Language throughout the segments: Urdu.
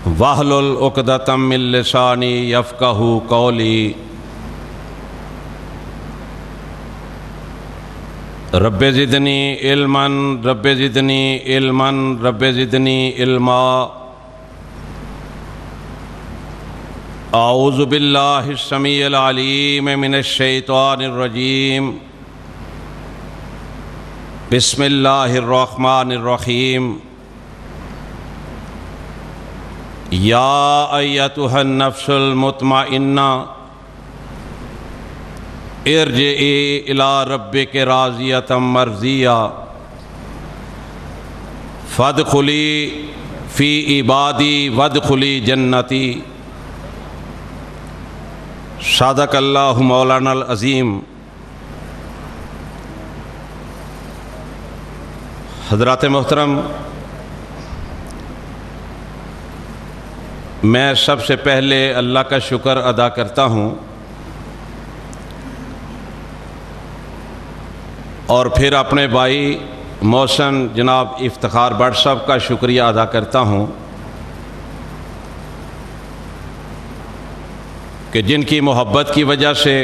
واحلل عقدۃ من لسانی یفقہوا قولی رب زدنی علما رب زدنی علما رب زدنی علما اعوذ باللہ السمیع العلیم من الشیطان الرجیم بسم اللہ الرحمن الرحیم یا ایتھا النفس المطمئنہ ارجعی الی ربک راضیۃ مرضیہ فادخلی فی عبادی وادخلی جنتی صدق اللہ مولانا العظیم۔ حضرات محترم، میں سب سے پہلے اللہ کا شکر ادا کرتا ہوں اور پھر اپنے بھائی محسن جناب افتخار بٹ صاحب کا شکریہ ادا کرتا ہوں کہ جن کی محبت کی وجہ سے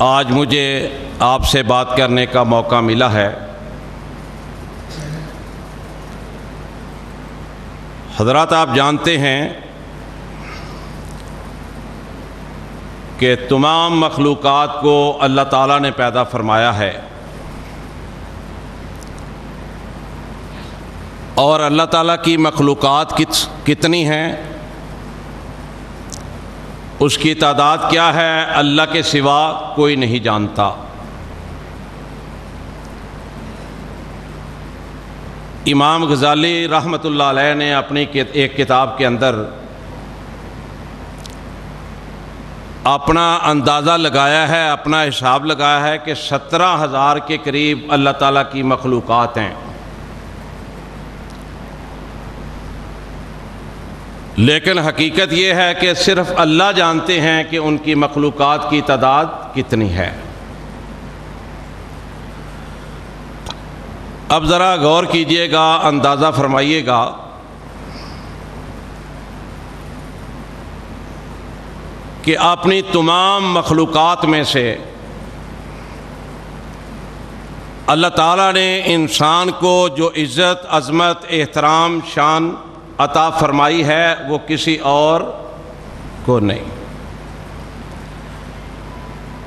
آج مجھے آپ سے بات کرنے کا موقع ملا ہے۔ حضرات، آپ جانتے ہیں کہ تمام مخلوقات کو اللہ تعالیٰ نے پیدا فرمایا ہے، اور اللہ تعالیٰ کی مخلوقات کتنی ہیں، اس کی تعداد کیا ہے، اللہ کے سوا کوئی نہیں جانتا۔ امام غزالی رحمۃ اللہ علیہ نے اپنی ایک کتاب کے اندر اپنا اندازہ لگایا ہے، اپنا حساب لگایا ہے کہ 17,000 کے قریب اللہ تعالیٰ کی مخلوقات ہیں، لیکن حقیقت یہ ہے کہ صرف اللہ جانتے ہیں کہ ان کی مخلوقات کی تعداد کتنی ہے۔ اب ذرا غور کیجئے گا، اندازہ فرمائیے گا کہ اپنی تمام مخلوقات میں سے اللہ تعالیٰ نے انسان کو جو عزت، عظمت، احترام، شان عطا فرمائی ہے وہ کسی اور کو نہیں۔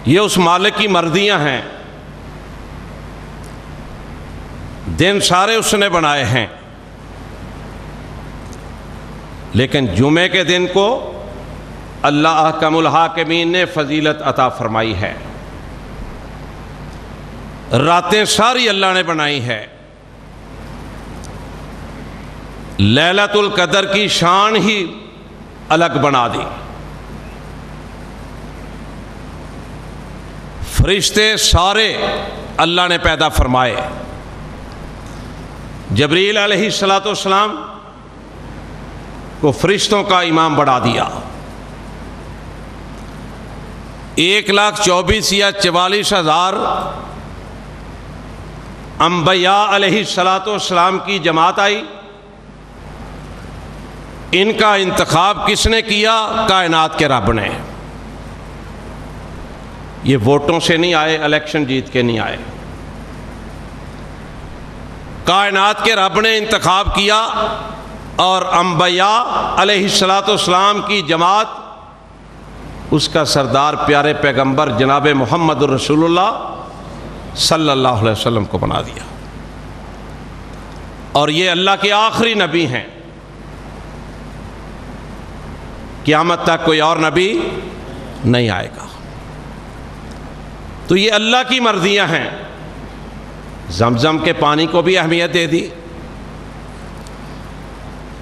یہ اس مالک کی مرضیاں ہیں، دن سارے اس نے بنائے ہیں، لیکن جمعے کے دن کو اللہ احکم الحاکمین نے فضیلت عطا فرمائی ہے۔ راتیں ساری اللہ نے بنائی ہے، لیلۃ القدر کی شان ہی الگ بنا دی۔ فرشتے سارے اللہ نے پیدا فرمائے، جبریل علیہ السلام کو فرشتوں کا امام بنا دیا۔ 1,24,000 یا 44,000 انبیاء علیہ السلام کی جماعت آئی۔ ان کا انتخاب کس نے کیا؟ کائنات کے رب نے۔ یہ ووٹوں سے نہیں آئے، الیکشن جیت کے نہیں آئے، کائنات کے رب نے انتخاب کیا، اور انبیاء علیہ السلام کی جماعت اس کا سردار پیارے پیغمبر جناب محمد رسول اللہ صلی اللہ علیہ وسلم کو بنا دیا، اور یہ اللہ کے آخری نبی ہیں۔ قیامت تک کوئی اور نبی نہیں آئے گا۔ تو یہ اللہ کی مرضیاں ہیں۔ زمزم کے پانی کو بھی اہمیت دے دی۔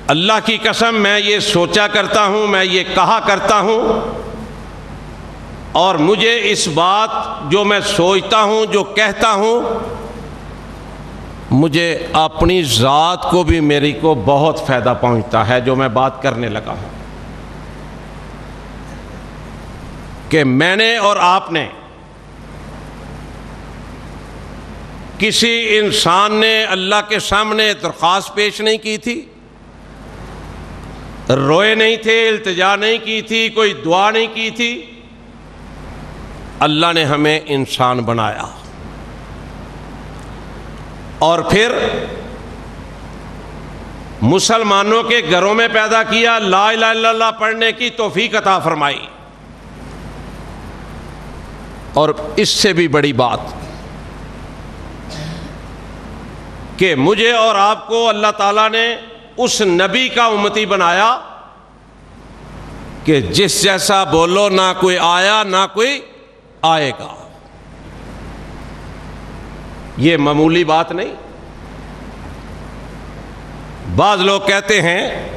اللہ کی قسم، میں یہ سوچا کرتا ہوں، میں یہ کہا کرتا ہوں، اور مجھے اس بات جو میں سوچتا ہوں، جو کہتا ہوں، مجھے اپنی ذات کو بھی میری کو بہت فائدہ پہنچتا ہے جو میں بات کرنے لگا ہوں، کہ میں نے اور آپ نے کسی انسان نے اللہ کے سامنے درخواست پیش نہیں کی تھی، روئے نہیں تھے، التجا نہیں کی تھی، کوئی دعا نہیں کی تھی۔ اللہ نے ہمیں انسان بنایا اور پھر مسلمانوں کے گھروں میں پیدا کیا، لا الہ الا اللہ پڑھنے کی توفیق عطا فرمائی۔ اور اس سے بھی بڑی بات کہ مجھے اور آپ کو اللہ تعالیٰ نے اس نبی کا امتی بنایا کہ جس جیسا بولو نہ کوئی آیا نہ کوئی آئے گا۔ یہ معمولی بات نہیں۔ بعض لوگ کہتے ہیں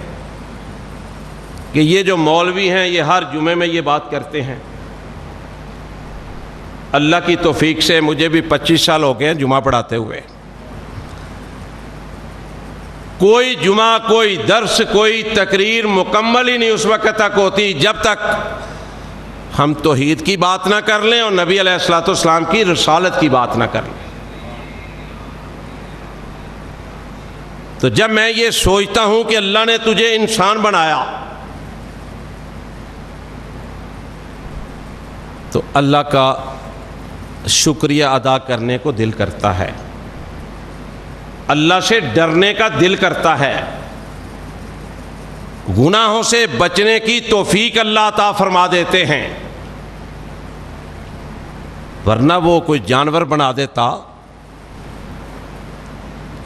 کہ یہ جو مولوی ہیں یہ ہر جمعے میں یہ بات کرتے ہیں۔ اللہ کی توفیق سے مجھے بھی 25 سال ہو گئے ہیں جمعہ پڑھاتے ہوئے، کوئی جمعہ، کوئی درس، کوئی تقریر مکمل ہی نہیں اس وقت تک ہوتی جب تک ہم توحید کی بات نہ کر لیں اور نبی علیہ الصلوۃ والسلام کی رسالت کی بات نہ کر لیں۔ تو جب میں یہ سوچتا ہوں کہ اللہ نے تجھے انسان بنایا تو اللہ کا شکریہ ادا کرنے کو دل کرتا ہے، اللہ سے ڈرنے کا دل کرتا ہے، گناہوں سے بچنے کی توفیق اللہ عطا فرما دیتے ہیں، ورنہ وہ کوئی جانور بنا دیتا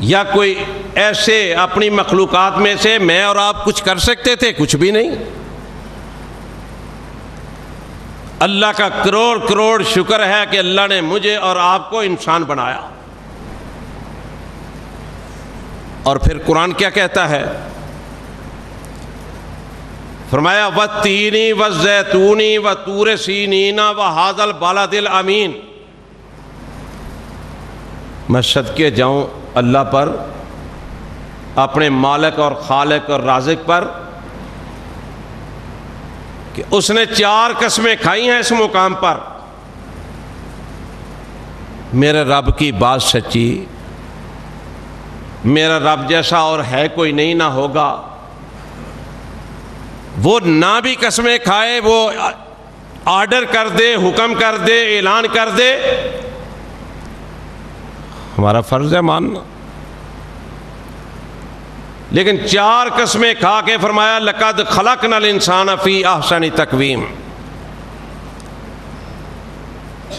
یا کوئی ایسے اپنی مخلوقات میں سے میں اور آپ کچھ کر سکتے تھے؟ کچھ بھی نہیں۔ اللہ کا کروڑ کروڑ شکر ہے کہ اللہ نے مجھے اور آپ کو انسان بنایا۔ اور پھر قرآن کیا کہتا ہے؟ فرمایا وَالتِّینِ وَالزَّیتُونِ وَطُورِ سِینِینَ وَہَٰذَا الْبَلَدِ الْأَمِینِ۔ میں صدقے جاؤں اللہ پر، اپنے مالک اور خالق اور رازق پر، کہ اس نے 4 قسمیں کھائی ہیں اس مقام پر۔ میرے رب کی بات سچی، میرا رب جیسا اور ہے کوئی نہیں، نہ ہوگا۔ وہ نہ بھی قسمیں کھائے، وہ آرڈر کر دے، حکم کر دے، اعلان کر دے، ہمارا فرض ہے ماننا۔ لیکن 4 قسمیں کھا کے فرمایا لقد خلقنا الانسان فی احسن تقویم۔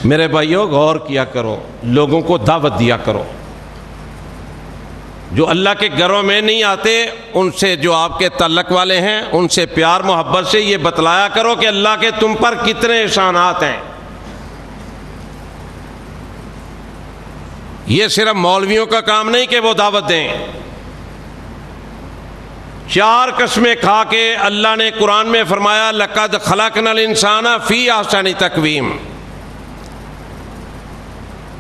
میرے بھائیو غور کیا کرو، لوگوں کو دعوت دیا کرو، جو اللہ کے گھروں میں نہیں آتے ان سے، جو آپ کے تعلق والے ہیں ان سے پیار محبت سے یہ بتلایا کرو کہ اللہ کے تم پر کتنے احسانات ہیں۔ یہ صرف مولویوں کا کام نہیں کہ وہ دعوت دیں۔ 4 قسمیں کھا کے اللہ نے قرآن میں فرمایا لقد خلقنا الانسان فی احسن تقویم۔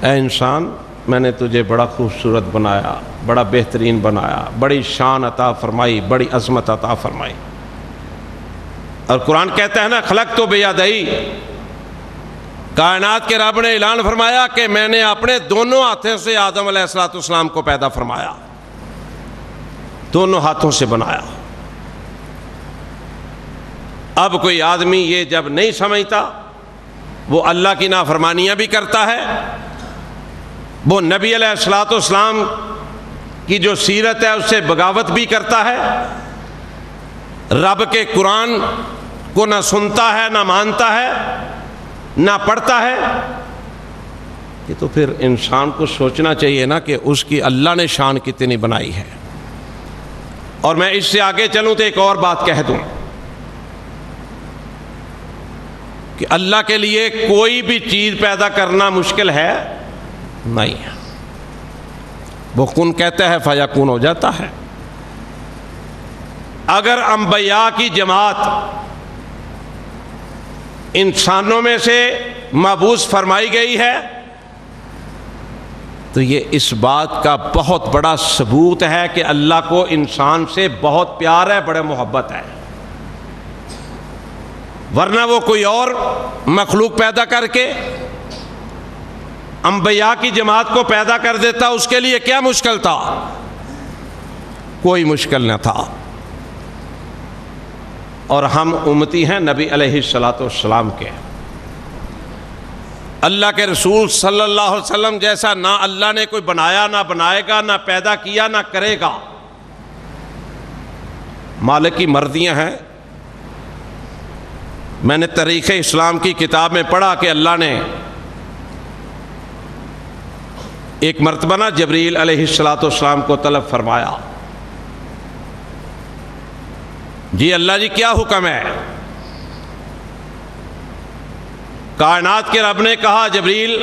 اے انسان، میں نے تجھے بڑا خوبصورت بنایا، بڑا بہترین بنایا، بڑی شان عطا فرمائی، بڑی عظمت عطا فرمائی۔ اور قرآن کہتا ہے نا خلقت بیدی، کائنات کے رب نے اعلان فرمایا کہ میں نے اپنے دونوں ہاتھوں سے آدم علیہ الصلوۃ والسلام کو پیدا فرمایا، دونوں ہاتھوں سے بنایا۔ اب کوئی آدمی یہ جب نہیں سمجھتا، وہ اللہ کی نافرمانیاں بھی کرتا ہے، وہ نبی علیہ الصلوۃ والسلام کی جو سیرت ہے اس سے بغاوت بھی کرتا ہے، رب کے قرآن کو نہ سنتا ہے، نہ مانتا ہے، نہ پڑھتا ہے۔ یہ تو پھر انسان کو سوچنا چاہیے نا کہ اس کی اللہ نے شان کتنی بنائی ہے۔ اور میں اس سے آگے چلوں تو ایک اور بات کہہ دوں کہ اللہ کے لیے کوئی بھی چیز پیدا کرنا مشکل ہے نہیں ہے، وہ کن کہتا ہے فیکون ہو جاتا ہے۔ اگر انبیاء کی جماعت انسانوں میں سے مبعوث فرمائی گئی ہے تو یہ اس بات کا بہت بڑا ثبوت ہے کہ اللہ کو انسان سے بہت پیار ہے، بڑے محبت ہے، ورنہ وہ کوئی اور مخلوق پیدا کر کے انبیاء کی جماعت کو پیدا کر دیتا، اس کے لیے کیا مشکل تھا؟ کوئی مشکل نہ تھا۔ اور ہم امتی ہیں نبی علیہ الصلوۃ والسلام کے۔ اللہ کے رسول صلی اللہ علیہ وسلم جیسا نہ اللہ نے کوئی بنایا، نہ بنائے گا، نہ پیدا کیا، نہ کرے گا۔ مالک کی مرضیاں ہیں۔ میں نے تاریخ اسلام کی کتاب میں پڑھا کہ اللہ نے ایک مرتبہ نہ جبریل علیہ الصلوۃ والسلام کو طلب فرمایا، جی اللہ جی کیا حکم ہے؟ کائنات کے رب نے کہا جبریل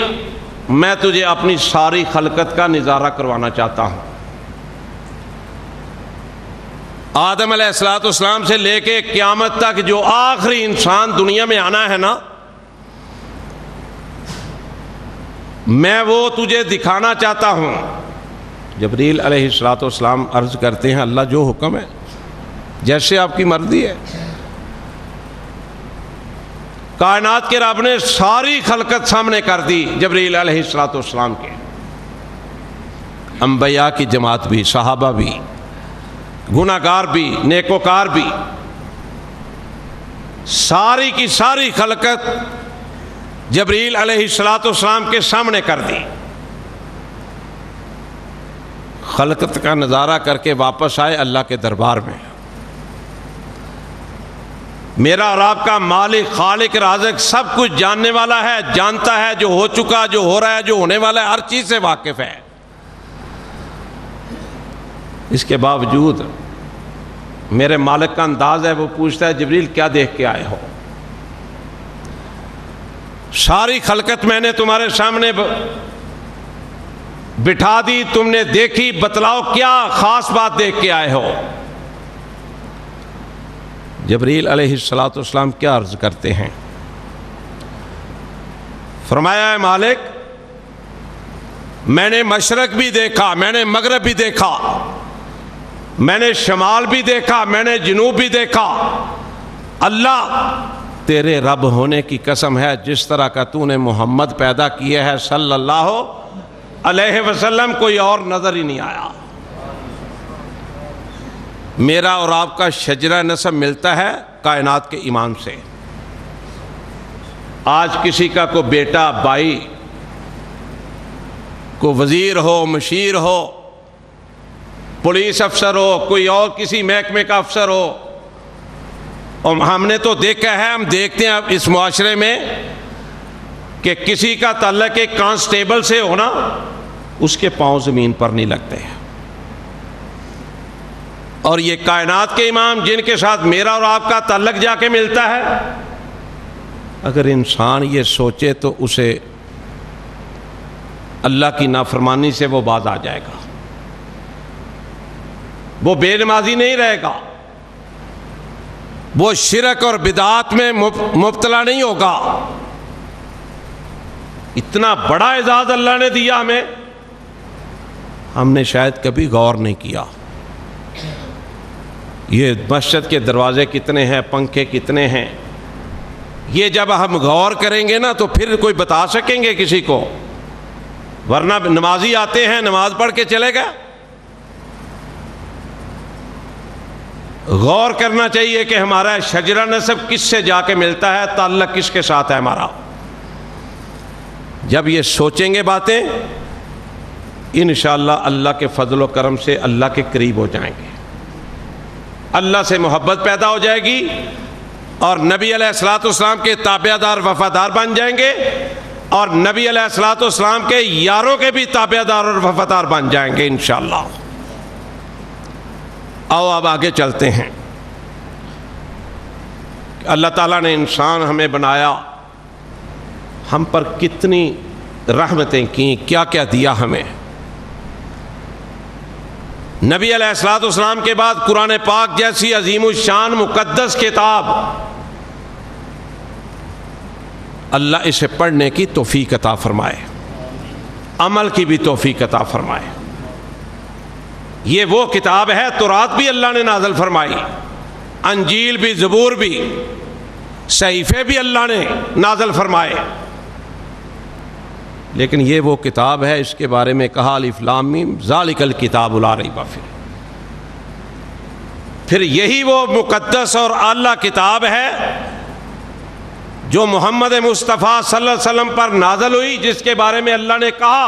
میں تجھے اپنی ساری خلقت کا نظارہ کروانا چاہتا ہوں۔ آدم علیہ الصلوۃ والسلام سے لے کے قیامت تک جو آخری انسان دنیا میں آنا ہے نا، میں وہ تجھے دکھانا چاہتا ہوں۔ جبریل علیہ الصلوۃ والسلام عرض کرتے ہیں اللہ جو حکم ہے، جیسے آپ کی مرضی ہے۔ کائنات کے رب نے ساری خلقت سامنے کر دی جبریل علیہ الصلوۃ والسلام کے، انبیاء کی جماعت بھی، صحابہ بھی، گناہگار بھی، نیکوکار بھی، ساری کی ساری خلقت جبریل علیہ الصلوۃ والسلام کے سامنے کر دی۔ خلقت کا نظارہ کر کے واپس آئے اللہ کے دربار میں۔ میرا اور آپ کا مالک، خالق، رازق سب کچھ جاننے والا ہے، جانتا ہے جو ہو چکا، جو ہو رہا ہے، جو ہونے والا ہے، ہر چیز سے واقف ہے۔ اس کے باوجود میرے مالک کا انداز ہے، وہ پوچھتا ہے جبریل کیا دیکھ کے آئے ہو؟ ساری خلقت میں نے تمہارے سامنے بٹھا دی، تم نے دیکھی، بتلاؤ کیا خاص بات دیکھ کے آئے ہو؟ جبریل علیہ الصلوۃ والسلام کیا عرض کرتے ہیں؟ فرمایا ہے مالک میں نے مشرق بھی دیکھا، میں نے مغرب بھی دیکھا، میں نے شمال بھی دیکھا، میں نے جنوب بھی دیکھا۔ اللہ تیرے رب ہونے کی قسم ہے، جس طرح کا تو نے محمد پیدا کیا ہے صلی اللہ علیہ وسلم، کوئی اور نظر ہی نہیں آیا۔ میرا اور آپ کا شجرہ نسب ملتا ہے کائنات کے امام سے۔ آج کسی کا کوئی بیٹا، بھائی، کوئی وزیر ہو، مشیر ہو، پولیس افسر ہو، کوئی اور کسی محکمے کا افسر ہو، اور ہم نے تو دیکھا ہے، ہم دیکھتے ہیں اب اس معاشرے میں کہ کسی کا تعلق ایک کانسٹیبل سے ہونا، اس کے پاؤں زمین پر نہیں لگتے ہیں۔ اور یہ کائنات کے امام جن کے ساتھ میرا اور آپ کا تعلق جا کے ملتا ہے، اگر انسان یہ سوچے تو اسے اللہ کی نافرمانی سے وہ باز آ جائے گا، وہ بے نمازی نہیں رہے گا، وہ شرک اور بدعات میں مبتلا نہیں ہوگا۔ اتنا بڑا اعزاز اللہ نے دیا ہمیں، ہم نے شاید کبھی غور نہیں کیا۔ یہ مسجد کے دروازے کتنے ہیں، پنکھے کتنے ہیں، یہ جب ہم غور کریں گے نا تو پھر کوئی بتا سکیں گے کسی کو، ورنہ نمازی آتے ہیں، نماز پڑھ کے چلے گئے۔ غور کرنا چاہیے کہ ہمارا شجرہ نسب کس سے جا کے ملتا ہے، تعلق کس کے ساتھ ہے ہمارا۔ جب یہ سوچیں گے باتیں، انشاءاللہ اللہ کے فضل و کرم سے اللہ کے قریب ہو جائیں گے، اللہ سے محبت پیدا ہو جائے گی، اور نبی علیہ الصلوۃ والسلام کے تابع دار، وفادار بن جائیں گے، اور نبی علیہ الصلوۃ والسلام کے یاروں کے بھی تابع دار اور وفادار بن جائیں گے انشاءاللہ۔ آؤ اب آگے چلتے ہیں۔ اللہ تعالیٰ نے انسان ہمیں بنایا، ہم پر کتنی رحمتیں کیں، کیا کیا دیا ہمیں۔ نبی علیہ الصلوۃ والسلام کے بعد قرآن پاک جیسی عظیم الشان مقدس کتاب، اللہ اسے پڑھنے کی توفیق عطا فرمائے، عمل کی بھی توفیق عطا فرمائے۔ یہ وہ کتاب ہے، تورات بھی اللہ نے نازل فرمائی، انجیل بھی، زبور بھی، صحیفے بھی اللہ نے نازل فرمائے، لیکن یہ وہ کتاب ہے، اس کے بارے میں کہا الف لام میم ذالک الکتاب لا ریب فیہ۔ پھر یہی وہ مقدس اور اعلیٰ کتاب ہے جو محمد مصطفیٰ صلی اللہ علیہ وسلم پر نازل ہوئی، جس کے بارے میں اللہ نے کہا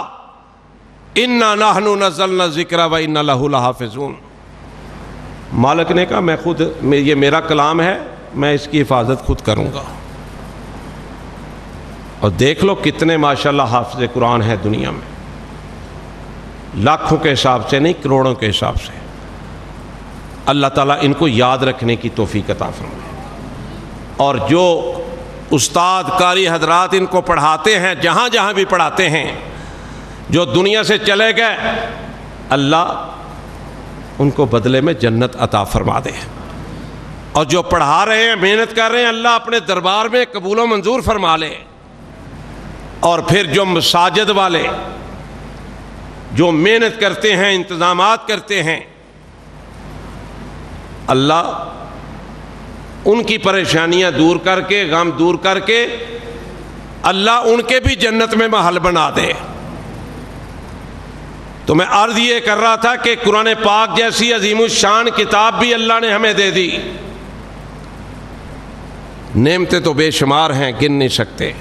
اِنَّا نَحْنُ نَزَّلْنَا الذِّكْرَ وَإِنَّا لَهُ لَحَافِظُونَ۔ مالک نے کہا میں خود، یہ میرا کلام ہے، میں اس کی حفاظت خود کروں گا۔ اور دیکھ لو کتنے ماشاءاللہ حافظ قرآن ہے دنیا میں، لاکھوں کے حساب سے نہیں، کروڑوں کے حساب سے۔ اللہ تعالیٰ ان کو یاد رکھنے کی توفیق عطا فرمائے، اور جو استاد قاری حضرات ان کو پڑھاتے ہیں، جہاں جہاں بھی پڑھاتے ہیں، جو دنیا سے چلے گئے، اللہ ان کو بدلے میں جنت عطا فرما دے، اور جو پڑھا رہے ہیں، محنت کر رہے ہیں، اللہ اپنے دربار میں قبول و منظور فرما لے۔ اور پھر جو مساجد والے جو محنت کرتے ہیں، انتظامات کرتے ہیں، اللہ ان کی پریشانیاں دور کر کے، غم دور کر کے، اللہ ان کے بھی جنت میں محل بنا دے۔ تو میں عرض یہ کر رہا تھا کہ قرآن پاک جیسی عظیم الشان کتاب بھی اللہ نے ہمیں دے دی، نعمتیں تو بے شمار ہیں، گن نہیں سکتے۔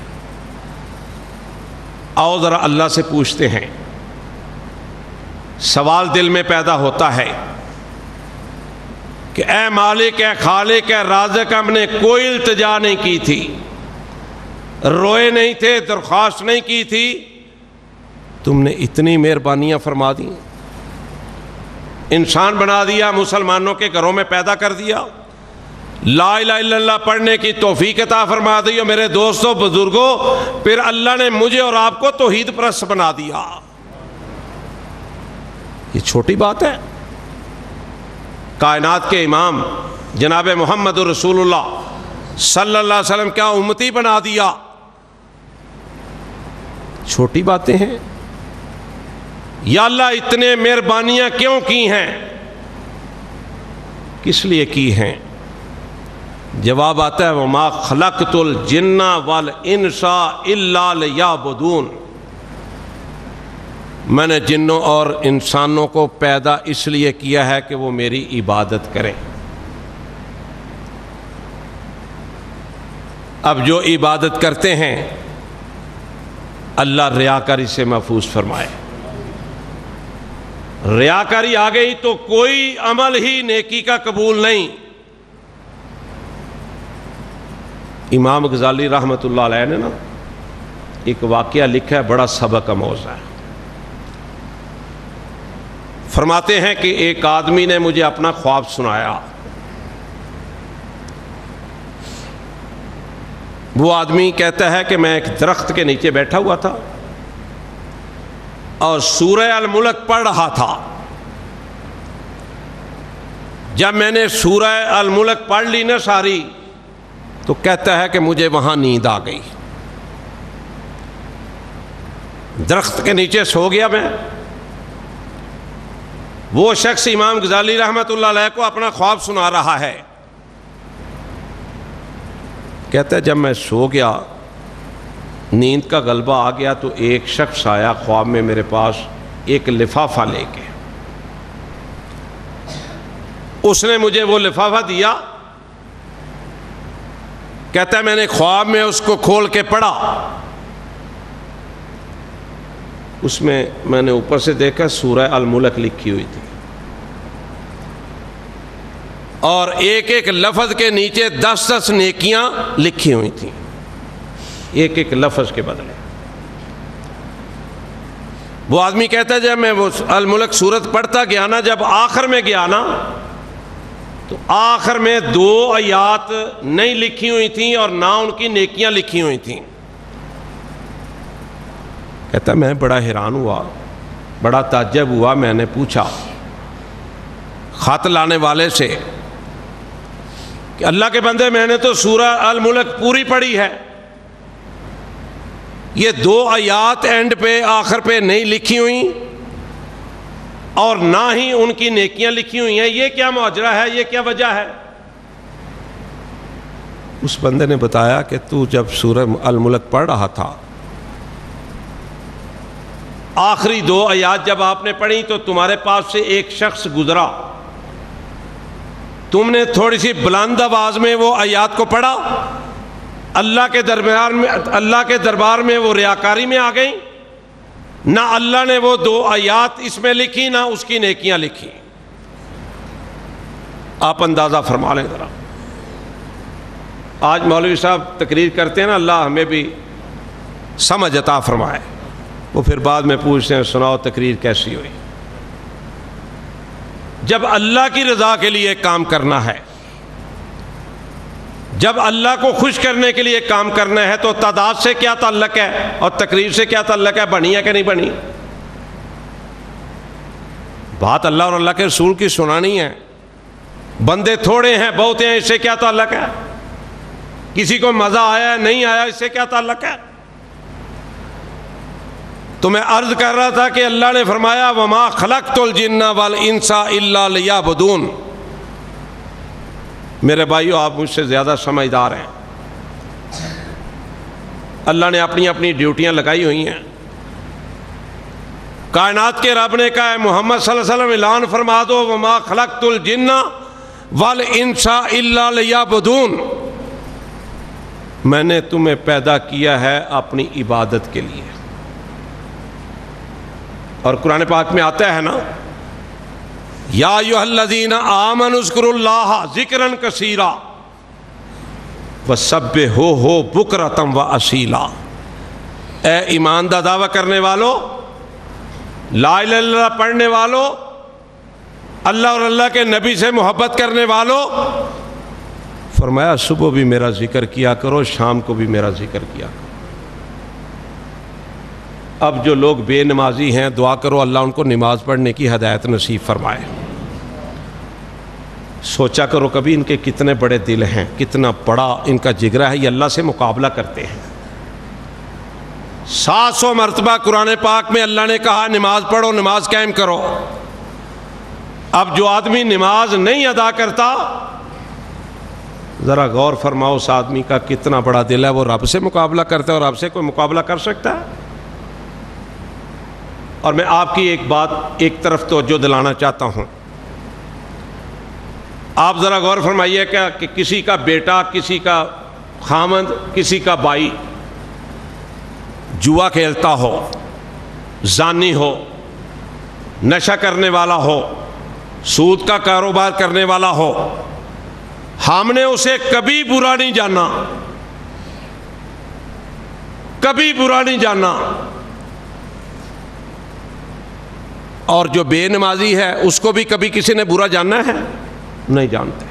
آؤ ذرا اللہ سے پوچھتے ہیں، سوال دل میں پیدا ہوتا ہے کہ اے مالک، اے خالق، اے رازق، ہم نے کوئی التجا نہیں کی تھی، روئے نہیں تھے، درخواست نہیں کی تھی، تم نے اتنی مہربانیاں فرما دی، انسان بنا دیا، مسلمانوں کے گھروں میں پیدا کر دیا، لا الہ الا اللہ پڑھنے کی توفیق عطا فرما دی، اور میرے دوستوں، بزرگوں، پھر اللہ نے مجھے اور آپ کو توحید پرست بنا دیا۔ یہ چھوٹی بات ہے؟ کائنات کے امام جناب محمد رسول اللہ صلی اللہ علیہ وسلم کیا امتی بنا دیا؟ چھوٹی باتیں ہیں؟ یا اللہ اتنے مہربانیاں کیوں کی ہیں؟ کس لیے کی ہیں؟ جواب آتا ہے وَمَا خَلَقْتُ الْجِنَّ وَالْإِنسَ إِلَّا لِيَعْبُدُونَ، میں نے جنوں اور انسانوں کو پیدا اس لیے کیا ہے کہ وہ میری عبادت کریں۔ اب جو عبادت کرتے ہیں اللہ ریاکاری سے محفوظ فرمائے۔ ریاکاری آ گئی تو کوئی عمل ہی نیکی کا قبول نہیں۔ امام غزالی رحمۃ اللہ علیہ نے ایک واقعہ لکھا ہے، بڑا سبق آموز ہے۔ فرماتے ہیں کہ ایک آدمی نے مجھے اپنا خواب سنایا۔ وہ آدمی کہتا ہے کہ میں ایک درخت کے نیچے بیٹھا ہوا تھا اور سورہ الملک پڑھ رہا تھا۔ جب میں نے سورہ الملک پڑھ لی نا ساری، تو کہتا ہے کہ مجھے وہاں نیند آ گئی، درخت کے نیچے سو گیا میں۔ وہ شخص امام غزالی رحمۃ اللہ علیہ کو اپنا خواب سنا رہا ہے، کہتا ہے جب میں سو گیا، نیند کا غلبہ آ گیا، تو ایک شخص آیا خواب میں میرے پاس ایک لفافہ لے کے۔ اس نے مجھے وہ لفافہ دیا، کہتا ہے میں نے خواب میں اس کو کھول کے پڑھا، اس میں نے اوپر سے دیکھا سورہ الملک لکھی ہوئی تھی، اور ایک ایک لفظ کے نیچے 10 نیکیاں لکھی ہوئی تھیں، ایک ایک لفظ کے بدلے۔ وہ آدمی کہتا ہے جب میں وہ الملک سورت پڑھتا گیا نا، جب آخر میں گیا نا، تو آخر میں 2 آیات نہیں لکھی ہوئی تھیں اور نہ ان کی نیکیاں لکھی ہوئی تھیں۔ کہتا میں بڑا حیران ہوا، بڑا تعجب ہوا۔ میں نے پوچھا خط لانے والے سے کہ اللہ کے بندے، میں نے تو سورہ الملک پوری پڑھی ہے، یہ 2 آیات اینڈ پہ آخر پہ نہیں لکھی ہوئی اور نہ ہی ان کی نیکیاں لکھی ہوئی ہیں، یہ کیا ماجرا ہے، یہ کیا وجہ ہے؟ اس بندے نے بتایا کہ تو جب سورہ الملک پڑھ رہا تھا آخری 2 آیات جب آپ نے پڑھی تو تمہارے پاس سے ایک شخص گزرا، تم نے تھوڑی سی بلند آواز میں وہ آیات کو پڑھا، اللہ کے دربار میں وہ ریاکاری میں آ گئی، نہ اللہ نے وہ 2 آیات اس میں لکھی نہ اس کی نیکیاں لکھی۔ آپ اندازہ فرما لیں ذرا، آج مولوی صاحب تقریر کرتے ہیں نا، اللہ ہمیں بھی سمجھ عطا فرمائے، وہ پھر بعد میں پوچھتے ہیں سناؤ تقریر کیسی ہوئی۔ جب اللہ کی رضا کے لیے کام کرنا ہے، جب اللہ کو خوش کرنے کے لیے کام کرنا ہے، تو تعداد سے کیا تعلق ہے اور تقریر سے کیا تعلق ہے، بنی ہے کہ نہیں بنی؟ بات اللہ اور اللہ کے رسول کی سنانی ہے، بندے تھوڑے ہیں بہت ہیں، اس سے کیا تعلق ہے؟ کسی کو مزہ آیا نہیں آیا، اس سے کیا تعلق ہے؟ تو میں عرض کر رہا تھا کہ اللہ نے فرمایا وما خلقت الجن والانس الا لیعبدون۔ میرے بھائیو، آپ مجھ سے زیادہ سمجھدار ہیں، اللہ نے اپنی اپنی ڈیوٹیاں لگائی ہوئی ہیں۔ کائنات کے رب نے کہا ہے محمد صلی اللہ علیہ وسلم اعلان فرما دو وما خلقت الجن والانس الا لیعبدون، میں نے تمہیں پیدا کیا ہے اپنی عبادت کے لیے۔ اور قرآن پاک میں آتا ہے نا، یا ایھا الذین آمنوا اذکروا اللہ ذکرا کثیرا وسبحوہ بکرۃ واسیلا۔ اے ایمان کا دعویٰ کرنے والو، لا الہ الا اللہ پڑھنے والو، اللہ اور اللہ کے نبی سے محبت کرنے والو، فرمایا صبح بھی میرا ذکر کیا کرو، شام کو بھی میرا ذکر کیا کرو۔ اب جو لوگ بے نمازی ہیں، دعا کرو اللہ ان کو نماز پڑھنے کی ہدایت نصیب فرمائے۔ سوچا کرو کبھی ان کے کتنے بڑے دل ہیں، کتنا بڑا ان کا جگرہ ہے، یہ اللہ سے مقابلہ کرتے ہیں۔ 700 مرتبہ قرآن پاک میں اللہ نے کہا نماز پڑھو، نماز قائم کرو۔ اب جو آدمی نماز نہیں ادا کرتا، ذرا غور فرماؤ اس آدمی کا کتنا بڑا دل ہے، وہ رب سے مقابلہ کرتا ہے، اور رب سے کوئی مقابلہ کر سکتا ہے؟ اور میں آپ کی ایک بات ایک طرف توجہ دلانا چاہتا ہوں، آپ ذرا غور فرمائیے کہ کسی کا بیٹا، کسی کا خامند، کسی کا بھائی جوا کھیلتا ہو، زانی ہو، نشہ کرنے والا ہو، سود کا کاروبار کرنے والا ہو، ہم نے اسے کبھی برا نہیں جانا، کبھی برا نہیں جانا، اور جو بے نمازی ہے اس کو بھی کبھی کسی نے برا جانا ہے؟ نہیں جانتے۔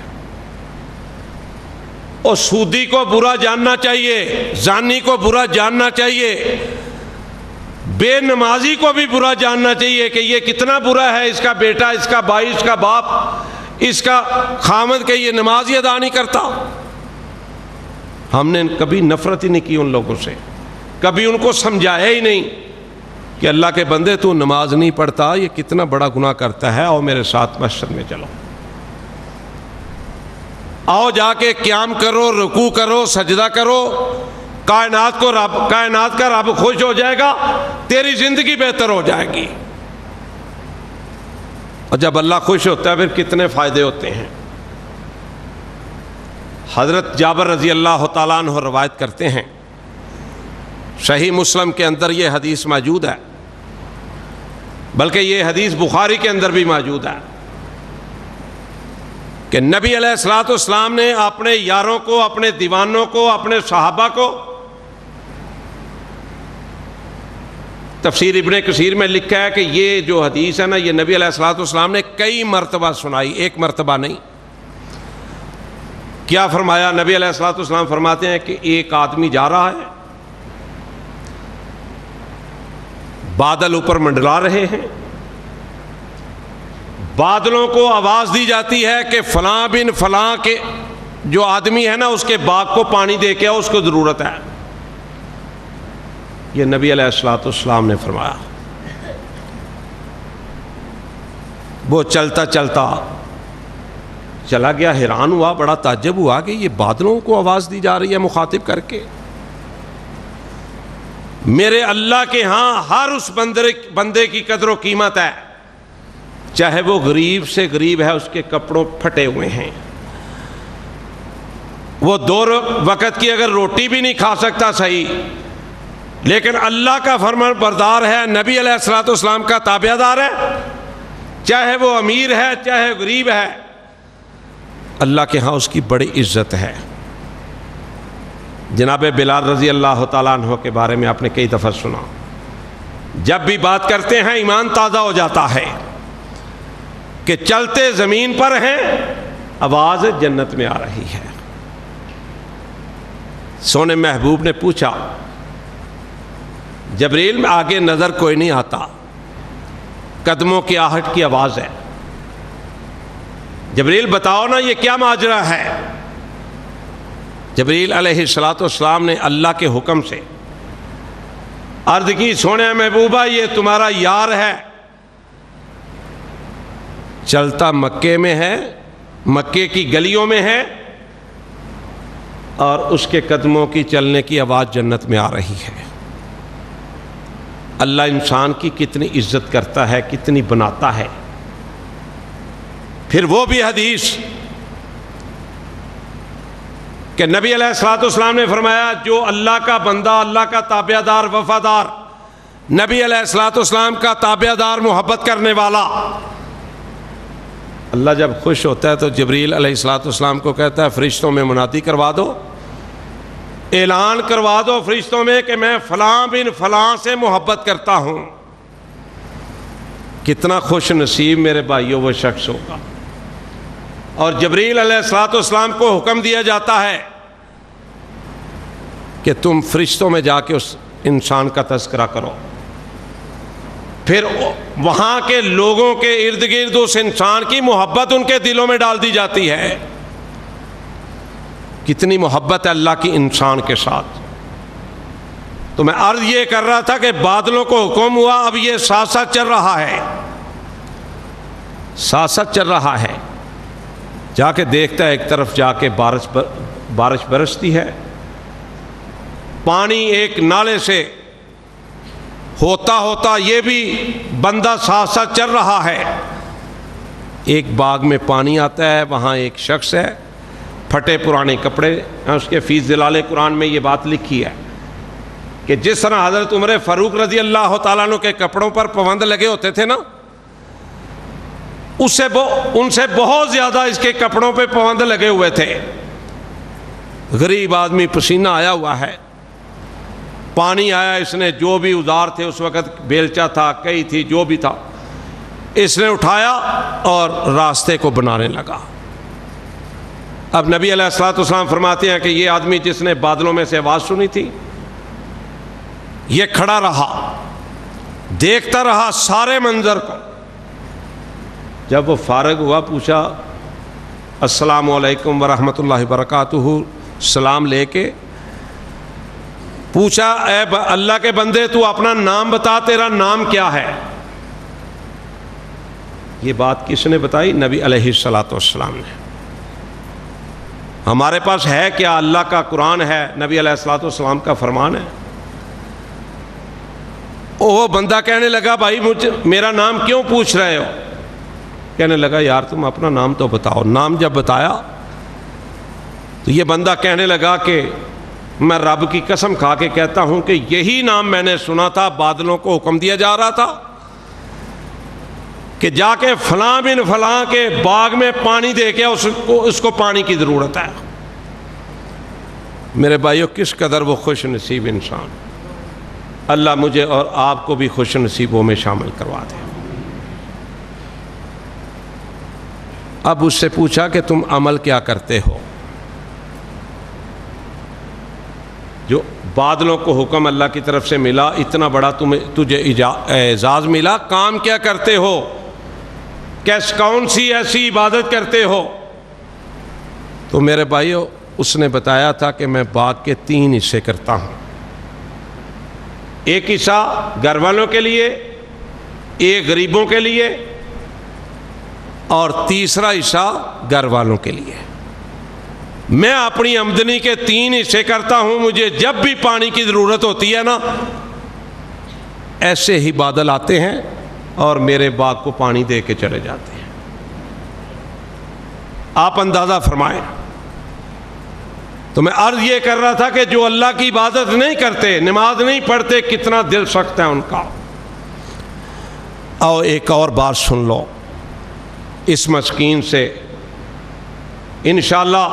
اور سودی کو برا جاننا چاہیے، زانی کو برا جاننا چاہیے، بے نمازی کو بھی برا جاننا چاہیے کہ یہ کتنا برا ہے، اس کا بیٹا، اس کا بھائی، اس کا باپ، اس کا خامد کہ یہ نماز ہی ادا نہیں کرتا۔ ہم نے کبھی نفرت ہی نہیں کی ان لوگوں سے، کبھی ان کو سمجھایا ہی نہیں کہ اللہ کے بندے تو نماز نہیں پڑھتا، یہ کتنا بڑا گناہ کرتا ہے، آؤ میرے ساتھ مسجد میں چلو، آؤ جا کے قیام کرو، رکوع کرو، سجدہ کرو، کائنات کا رب خوش ہو جائے گا، تیری زندگی بہتر ہو جائے گی۔ اور جب اللہ خوش ہوتا ہے پھر کتنے فائدے ہوتے ہیں۔ حضرت جابر رضی اللہ تعالیٰ عنہ روایت کرتے ہیں، صحیح مسلم کے اندر یہ حدیث موجود ہے، بلکہ یہ حدیث بخاری کے اندر بھی موجود ہے کہ نبی علیہ الصلوۃ والسلام نے اپنے یاروں کو، اپنے دیوانوں کو، اپنے صحابہ کو، تفسیر ابن کثیر میں لکھا ہے کہ یہ جو حدیث ہے نا، یہ نبی علیہ الصلوۃ والسلام نے کئی مرتبہ سنائی، ایک مرتبہ نہیں۔ کیا فرمایا نبی علیہ الصلوۃ والسلام؟ فرماتے ہیں کہ ایک آدمی جا رہا ہے، بادل اوپر منڈلا رہے ہیں، بادلوں کو آواز دی جاتی ہے کہ فلاں بن فلاں کے جو آدمی ہے نا اس کے باغ کو پانی دے کے آؤ، اس کو ضرورت ہے۔ یہ نبی علیہ الصلوۃ والسلام نے فرمایا۔ وہ چلتا چلتا چلا گیا، حیران ہوا، بڑا تعجب ہوا کہ یہ بادلوں کو آواز دی جا رہی ہے مخاطب کر کے۔ میرے اللہ کے ہاں ہر اس بندے کی قدر و قیمت ہے، چاہے وہ غریب سے غریب ہے، اس کے کپڑوں پھٹے ہوئے ہیں، وہ 2 وقت کی اگر روٹی بھی نہیں کھا سکتا صحیح، لیکن اللہ کا فرمان بردار ہے، نبی علیہ الصلوۃ والسلام کا تابع دار ہے، چاہے وہ امیر ہے چاہے غریب ہے، اللہ کے ہاں اس کی بڑی عزت ہے۔ جناب بلال رضی اللہ تعالیٰ عنہ کے بارے میں آپ نے کئی دفعہ سنا، جب بھی بات کرتے ہیں ایمان تازہ ہو جاتا ہے کہ چلتے زمین پر ہیں، آواز جنت میں آ رہی ہے۔ سونے محبوب نے پوچھا، جبریل میں آگے نظر کوئی نہیں آتا، قدموں کی آہٹ کی آواز ہے، جبریل بتاؤ نا یہ کیا ماجرا ہے؟ جبریل علیہ الصلوۃ والسلام نے اللہ کے حکم سے عرض کی، سونے محبوبہ یہ تمہارا یار ہے، چلتا مکے میں ہے، مکے کی گلیوں میں ہے، اور اس کے قدموں کی چلنے کی آواز جنت میں آ رہی ہے۔ اللہ انسان کی کتنی عزت کرتا ہے، کتنی بناتا ہے۔ پھر وہ بھی حدیث کہ نبی علیہ الصلوۃ والسلام نے فرمایا، جو اللہ کا بندہ، اللہ کا تابع دار، وفادار، نبی علیہ الصلوۃ والسلام کا تابع دار، محبت کرنے والا، اللہ جب خوش ہوتا ہے تو جبریل علیہ الصلوۃ والسلام کو کہتا ہے فرشتوں میں منادی کروا دو، اعلان کروا دو فرشتوں میں کہ میں فلاں بن فلاں سے محبت کرتا ہوں۔ کتنا خوش نصیب میرے بھائیوں وہ شخص ہوگا۔ اور جبریل علیہ الصلوۃ والسلام کو حکم دیا جاتا ہے کہ تم فرشتوں میں جا کے اس انسان کا تذکرہ کرو، پھر وہاں کے لوگوں کے ارد گرد اس انسان کی محبت ان کے دلوں میں ڈال دی جاتی ہے۔ کتنی محبت ہے اللہ کی انسان کے ساتھ۔ تو میں عرض یہ کر رہا تھا کہ بادلوں کو حکم ہوا، اب یہ ساتھ ساتھ چل رہا ہے، ساتھ ساتھ چل رہا ہے۔ جا کے دیکھتا ہے ایک طرف جا کے بارش برستی ہے، پانی ایک نالے سے ہوتا ہوتا یہ بھی بندہ ساتھ ساتھ چل رہا ہے۔ ایک باغ میں پانی آتا ہے، وہاں ایک شخص ہے، پھٹے پرانے کپڑے، اس کے فی ظلال قرآن میں یہ بات لکھی ہے کہ جس طرح حضرت عمر فاروق رضی اللہ تعالیٰ عنہ کے کپڑوں پر پابند لگے ہوتے تھے نا، ان سے بہت زیادہ اس کے کپڑوں پہ پابند لگے ہوئے تھے۔ غریب آدمی، پسینہ آیا ہوا ہے، پانی آیا، اس نے جو بھی اوزار تھے اس وقت، بیلچا تھا، کئی تھی، جو بھی تھا، اس نے اٹھایا اور راستے کو بنانے لگا۔ اب نبی علیہ الصلوۃ والسلام فرماتے ہیں کہ یہ آدمی جس نے بادلوں میں سے آواز سنی تھی، یہ کھڑا رہا، دیکھتا رہا سارے منظر کو۔ جب وہ فارغ ہوا، پوچھا السلام علیکم ورحمۃ اللہ وبرکاتہ، سلام لے کے پوچھا، اے اللہ کے بندے تو اپنا نام بتا، تیرا نام کیا ہے؟ یہ بات کس نے بتائی؟ نبی علیہ الصلوۃ والسلام نے۔ ہمارے پاس ہے کیا؟ اللہ کا قرآن ہے، نبی علیہ الصلوۃ والسلام کا فرمان ہے۔ وہ بندہ کہنے لگا، بھائی میرا نام کیوں پوچھ رہے ہو؟ کہنے لگا، یار تم اپنا نام تو بتاؤ۔ نام جب بتایا تو یہ بندہ کہنے لگا کہ میں رب کی قسم کھا کے کہتا ہوں کہ یہی نام میں نے سنا تھا، بادلوں کو حکم دیا جا رہا تھا کہ جا کے فلاں بن فلاں کے باغ میں پانی دے کے اس کو پانی کی ضرورت ہے۔ میرے بھائیو، کس قدر وہ خوش نصیب انسان۔ اللہ مجھے اور آپ کو بھی خوش نصیبوں میں شامل کروا دے۔ اب اس سے پوچھا کہ تم عمل کیا کرتے ہو؟ جو بادلوں کو حکم اللہ کی طرف سے ملا، اتنا بڑا تجھے اعزاز ملا، کام کیا کرتے ہو؟ کون سی ایسی عبادت کرتے ہو؟ تو میرے بھائیو، اس نے بتایا تھا کہ میں باغ کے 3 حصے کرتا ہوں۔ ایک حصہ گھر والوں کے لیے، ایک غریبوں کے لیے، اور تیسرا حصہ گھر والوں کے لیے۔ میں اپنی آمدنی کے 3 حصے کرتا ہوں۔ مجھے جب بھی پانی کی ضرورت ہوتی ہے نا، ایسے ہی بادل آتے ہیں اور میرے باغ کو پانی دے کے چلے جاتے ہیں۔ آپ اندازہ فرمائیں۔ تو میں عرض یہ کر رہا تھا کہ جو اللہ کی عبادت نہیں کرتے، نماز نہیں پڑھتے، کتنا دل سخت ہے ان کا۔ اور ایک اور بات سن لو اس مسکین سے، انشاءاللہ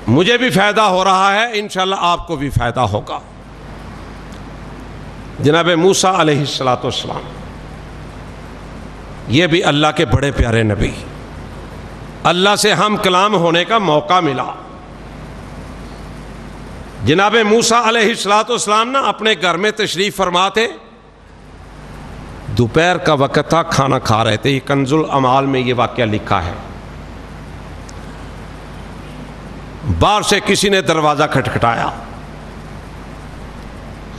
مجھے بھی فائدہ ہو رہا ہے، انشاءاللہ آپ کو بھی فائدہ ہوگا۔ جناب موسیٰ علیہ السلام، یہ بھی اللہ کے بڑے پیارے نبی، اللہ سے ہم کلام ہونے کا موقع ملا۔ جناب موسیٰ علیہ السلام نا اپنے گھر میں تشریف فرما تھے، دوپہر کا وقت تھا، کھانا کھا رہے تھے۔ یہ کنز الاعمال میں یہ واقعہ لکھا ہے۔ باہر سے کسی نے دروازہ کھٹکھٹایا،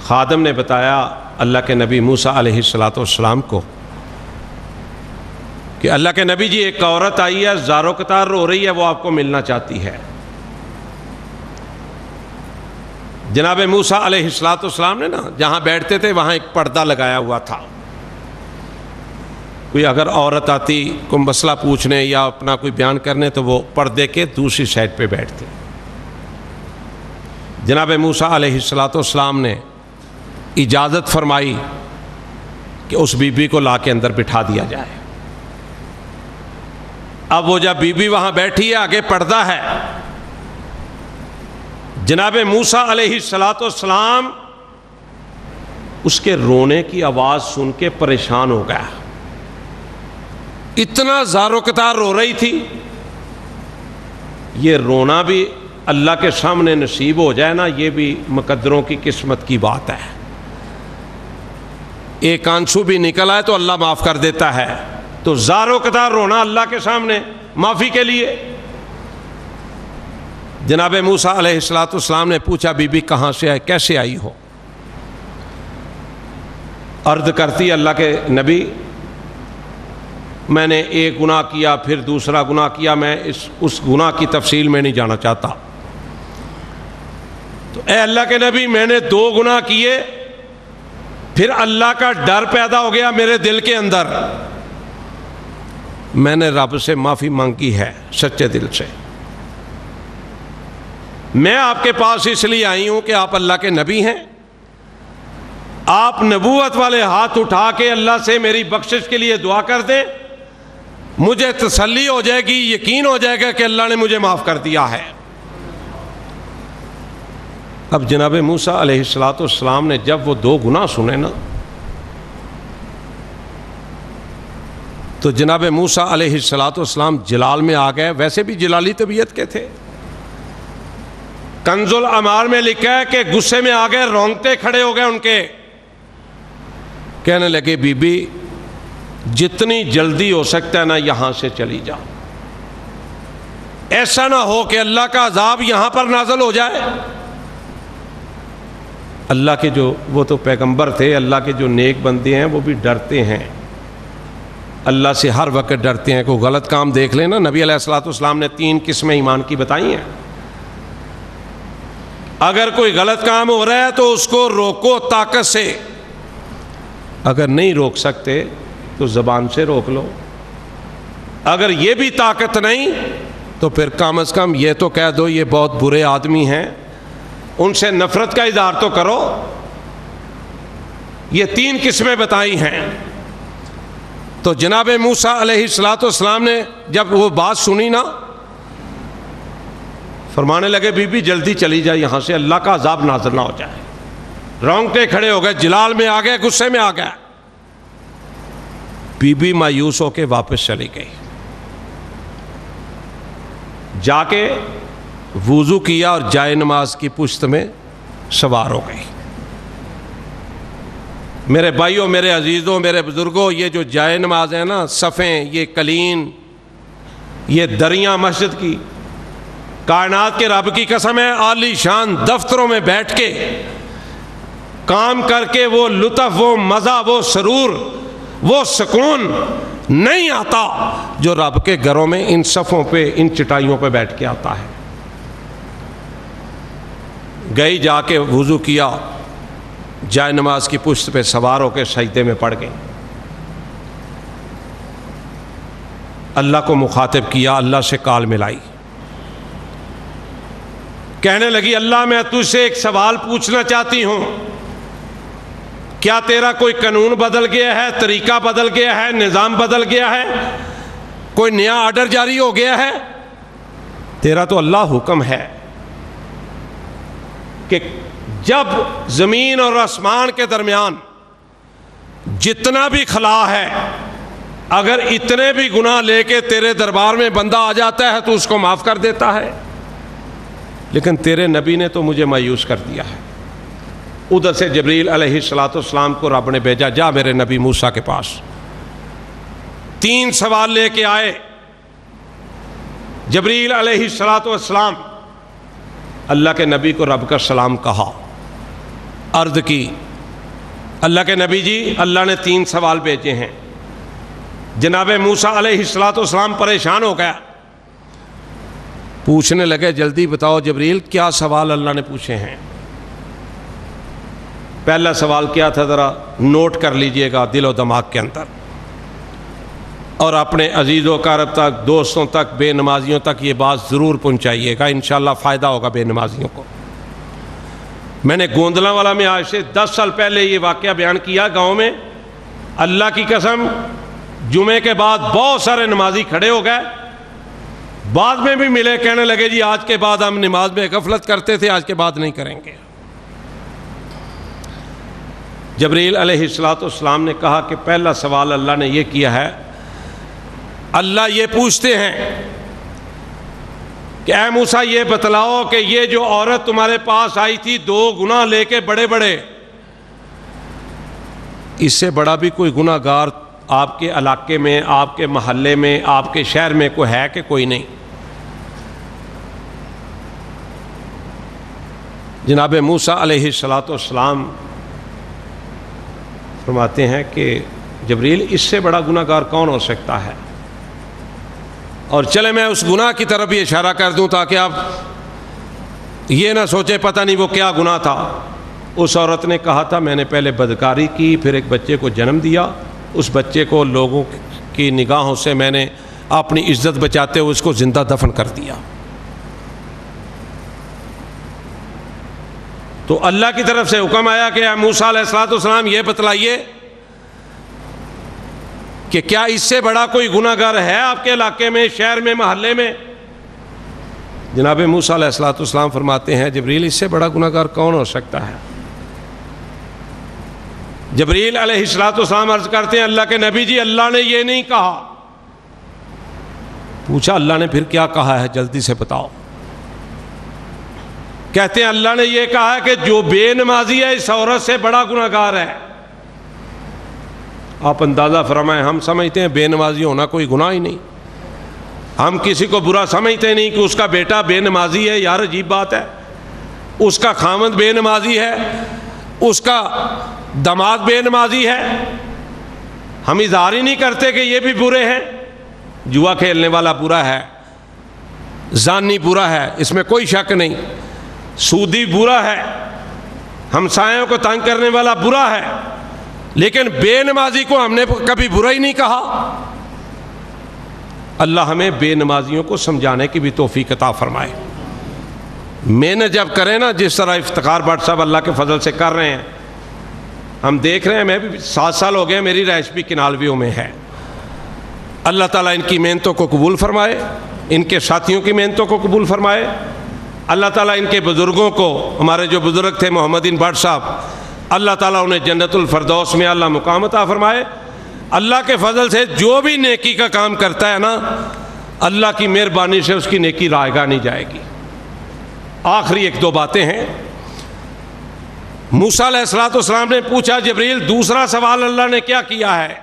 خادم نے بتایا اللہ کے نبی موسیٰ علیہ السلام کو کہ اللہ کے نبی جی ایک عورت آئی ہے، زارو قطار رو رہی ہے، وہ آپ کو ملنا چاہتی ہے۔ جناب موسیٰ علیہ السلام نے نا جہاں بیٹھتے تھے وہاں ایک پردہ لگایا ہوا تھا، کوئی اگر عورت آتی کوئی مسئلہ پوچھنے یا اپنا کوئی بیان کرنے تو وہ پردے کے دوسری سائڈ پہ بیٹھتے۔ جناب موسیٰ علیہ السلام نے اجازت فرمائی کہ اس بی بی کو لا کے اندر بٹھا دیا جائے۔ اب وہ جب بی بی وہاں بیٹھی ہے، آگے پردہ ہے، جناب موسیٰ علیہ السلام اس کے رونے کی آواز سن کے پریشان ہو گیا، اتنا زارو قطار رو رہی تھی۔ یہ رونا بھی اللہ کے سامنے نصیب ہو جائے نا، یہ بھی مقدروں کی قسمت کی بات ہے۔ ایک آنسو بھی نکل آئے تو اللہ معاف کر دیتا ہے، تو زارو قطار رونا اللہ کے سامنے معافی کے لیے۔ جناب موسیٰ علیہ السلام نے پوچھا بی بی کہاں سے آئے، کیسے آئی ہو؟ عرض کرتی اللہ کے نبی میں نے ایک گناہ کیا، پھر دوسرا گناہ کیا، میں اس گناہ کی تفصیل میں نہیں جانا چاہتا۔ تو اے اللہ کے نبی میں نے 2 گناہ کیے، پھر اللہ کا ڈر پیدا ہو گیا میرے دل کے اندر، میں نے رب سے معافی مانگی ہے سچے دل سے۔ میں آپ کے پاس اس لیے آئی ہوں کہ آپ اللہ کے نبی ہیں، آپ نبوت والے ہاتھ اٹھا کے اللہ سے میری بخشش کے لیے دعا کر دیں، مجھے تسلی ہو جائے گی، یقین ہو جائے گا کہ اللہ نے مجھے معاف کر دیا ہے۔ اب جناب موسیٰ علیہ السلام نے جب وہ 2 گناہ سنے نا، تو جناب موسیٰ علیہ السلام جلال میں آ گئے، ویسے بھی جلالی طبیعت کے تھے۔ کنز الاعمال میں لکھا ہے کہ غصے میں آ گئے، رونگٹے کھڑے ہو گئے ان کے، کہنے لگے بی بی جتنی جلدی ہو سکتا ہے نا یہاں سے چلی جا، ایسا نہ ہو کہ اللہ کا عذاب یہاں پر نازل ہو جائے۔ اللہ کے جو وہ تو پیغمبر تھے، اللہ کے جو نیک بندے ہیں وہ بھی ڈرتے ہیں، اللہ سے ہر وقت ڈرتے ہیں۔ کوئی غلط کام دیکھ لیں نا، نبی علیہ السلام نے 3 قسمیں ایمان کی بتائی ہیں۔ اگر کوئی غلط کام ہو رہا ہے تو اس کو روکو طاقت سے، اگر نہیں روک سکتے تو زبان سے روک لو، اگر یہ بھی طاقت نہیں تو پھر کم از کم یہ تو کہہ دو یہ بہت برے آدمی ہیں، ان سے نفرت کا اظہار تو کرو۔ یہ 3 قسمیں بتائی ہیں۔ تو جناب موسیٰ علیہ السلام نے جب وہ بات سنی نا، فرمانے لگے بی بی جلدی چلی جائے یہاں سے، اللہ کا عذاب نازل نہ ہو جائے۔ رونگٹے کھڑے ہو گئے، جلال میں آ گئے، غصے میں آ گئے۔ بی بی مایوس ہو کے واپس چلی گئی، جا کے وضو کیا اور جائے نماز کی پشت میں سوار ہو گئی۔ میرے بھائیوں، میرے عزیزوں، میرے بزرگوں، یہ جو جائے نماز ہے نا، صفیں، یہ قلین، یہ دریاں مسجد کی، کائنات کے رب کی قسم ہے، عالی شان دفتروں میں بیٹھ کے کام کر کے وہ لطف، وہ مزہ، وہ سرور، وہ سکون نہیں آتا جو رب کے گھروں میں ان صفوں پہ، ان چٹائیوں پہ بیٹھ کے آتا ہے۔ گئی، جا کے وضو کیا، جائے نماز کی پشت پہ سوار ہو کے سجدے میں پڑ گئی، اللہ کو مخاطب کیا، اللہ سے کال ملائی، کہنے لگی اللہ میں تجھ سے ایک سوال پوچھنا چاہتی ہوں، کیا تیرا کوئی قانون بدل گیا ہے، طریقہ بدل گیا ہے، نظام بدل گیا ہے، کوئی نیا آرڈر جاری ہو گیا ہے؟ تیرا تو اللہ حکم ہے کہ جب زمین اور آسمان کے درمیان جتنا بھی خلا ہے، اگر اتنے بھی گناہ لے کے تیرے دربار میں بندہ آ جاتا ہے تو اس کو معاف کر دیتا ہے، لیکن تیرے نبی نے تو مجھے مایوس کر دیا ہے۔ ادھر سے جبریل علیہ السلام کو رب نے بھیجا، جا میرے نبی موسیٰ کے پاس، 3 سوال لے کے آئے۔ جبریل علیہ السلام اللہ کے نبی کو رب کا سلام کہا، عرض کی، اللہ کے نبی جی اللہ نے 3 سوال بھیجے ہیں۔ جناب موسیٰ علیہ السلام پریشان ہو گیا، پوچھنے لگے جلدی بتاؤ جبریل کیا سوال اللہ نے پوچھے ہیں؟ پہلا سوال کیا تھا ذرا نوٹ کر لیجئے گا دل و دماغ کے اندر، اور اپنے عزیز و اقارب تک، دوستوں تک، بے نمازیوں تک یہ بات ضرور پہنچائیے گا، انشاءاللہ فائدہ ہوگا بے نمازیوں کو۔ میں نے گوندلا والا میں آج سے 10 سال پہلے یہ واقعہ بیان کیا، گاؤں میں اللہ کی قسم جمعے کے بعد بہت سارے نمازی کھڑے ہو گئے، بعد میں بھی ملے، کہنے لگے جی آج کے بعد ہم نماز میں غفلت کرتے تھے، آج کے بعد نہیں کریں گے۔ جبریل علیہ السلام نے کہا کہ پہلا سوال اللہ نے یہ کیا ہے، اللہ یہ پوچھتے ہیں کہ اے موسیٰ یہ بتلاؤ کہ یہ جو عورت تمہارے پاس آئی تھی 2 گناہ لے کے بڑے بڑے، اس سے بڑا بھی کوئی گناہ گار آپ کے علاقے میں، آپ کے محلے میں، آپ کے شہر میں کوئی ہے کہ کوئی نہیں؟ جناب موسیٰ علیہ السلام فرماتے ہیں کہ جبریل اس سے بڑا گناہ گار کون ہو سکتا ہے؟ اور چلے میں اس گناہ کی طرف بھی اشارہ کر دوں تاکہ آپ یہ نہ سوچیں پتہ نہیں وہ کیا گناہ تھا۔ اس عورت نے کہا تھا میں نے پہلے بدکاری کی، پھر ایک بچے کو جنم دیا، اس بچے کو لوگوں کی نگاہوں سے میں نے اپنی عزت بچاتے ہوئے اس کو زندہ دفن کر دیا۔ تو اللہ کی طرف سے حکم آیا کہ اے موسیٰ علیہ السلام یہ بتلائیے کہ کیا اس سے بڑا کوئی گناہ گار ہے آپ کے علاقے میں، شہر میں، محلے میں؟ جناب موسیٰ علیہ السلام فرماتے ہیں جبریل اس سے بڑا گناہ گار کون ہو سکتا ہے؟ جبریل علیہ السلام عرض کرتے ہیں اللہ کے نبی جی اللہ نے یہ نہیں کہا۔ پوچھا اللہ نے پھر کیا کہا ہے، جلدی سے بتاؤ۔ کہتے ہیں اللہ نے یہ کہا ہے کہ جو بے نمازی ہے اس عورت سے بڑا گناہ گار ہے۔ آپ اندازہ فرمائیں، ہم سمجھتے ہیں بے نمازی ہونا کوئی گناہ ہی نہیں، ہم کسی کو برا سمجھتے نہیں کہ اس کا بیٹا بے نمازی ہے، یار عجیب بات ہے، اس کا خامند بے نمازی ہے، اس کا داماد بے نمازی ہے، ہم اظہار ہی نہیں کرتے کہ یہ بھی برے ہیں۔ جوا کھیلنے والا برا ہے، زانی برا ہے، اس میں کوئی شک نہیں، سودی برا ہے، ہمسایوں کو تنگ کرنے والا برا ہے، لیکن بے نمازی کو ہم نے کبھی برا ہی نہیں کہا۔ اللہ ہمیں بے نمازیوں کو سمجھانے کی بھی توفیق عطا فرمائے۔ محنت جب کریں نا، جس طرح افتخار بٹ صاحب اللہ کے فضل سے کر رہے ہیں، ہم دیکھ رہے ہیں، میں بھی 7 سال ہو گئے، میری رہائش بھی کنالویوں میں ہے۔ اللہ تعالیٰ ان کی محنتوں کو قبول فرمائے، ان کے ساتھیوں کی محنتوں کو قبول فرمائے۔ اللہ تعالیٰ ان کے بزرگوں کو، ہمارے جو بزرگ تھے محمد بٹ صاحب، اللہ تعالیٰ انہیں جنت الفردوس میں اللہ مقام عطا فرمائے۔ اللہ کے فضل سے جو بھی نیکی کا کام کرتا ہے نا، اللہ کی مہربانی سے اس کی نیکی رائگاں نہیں جائے گی۔ آخری 1-2 باتیں ہیں۔ موسیٰ علیہ السلام نے پوچھا جبریل دوسرا سوال اللہ نے کیا کیا ہے؟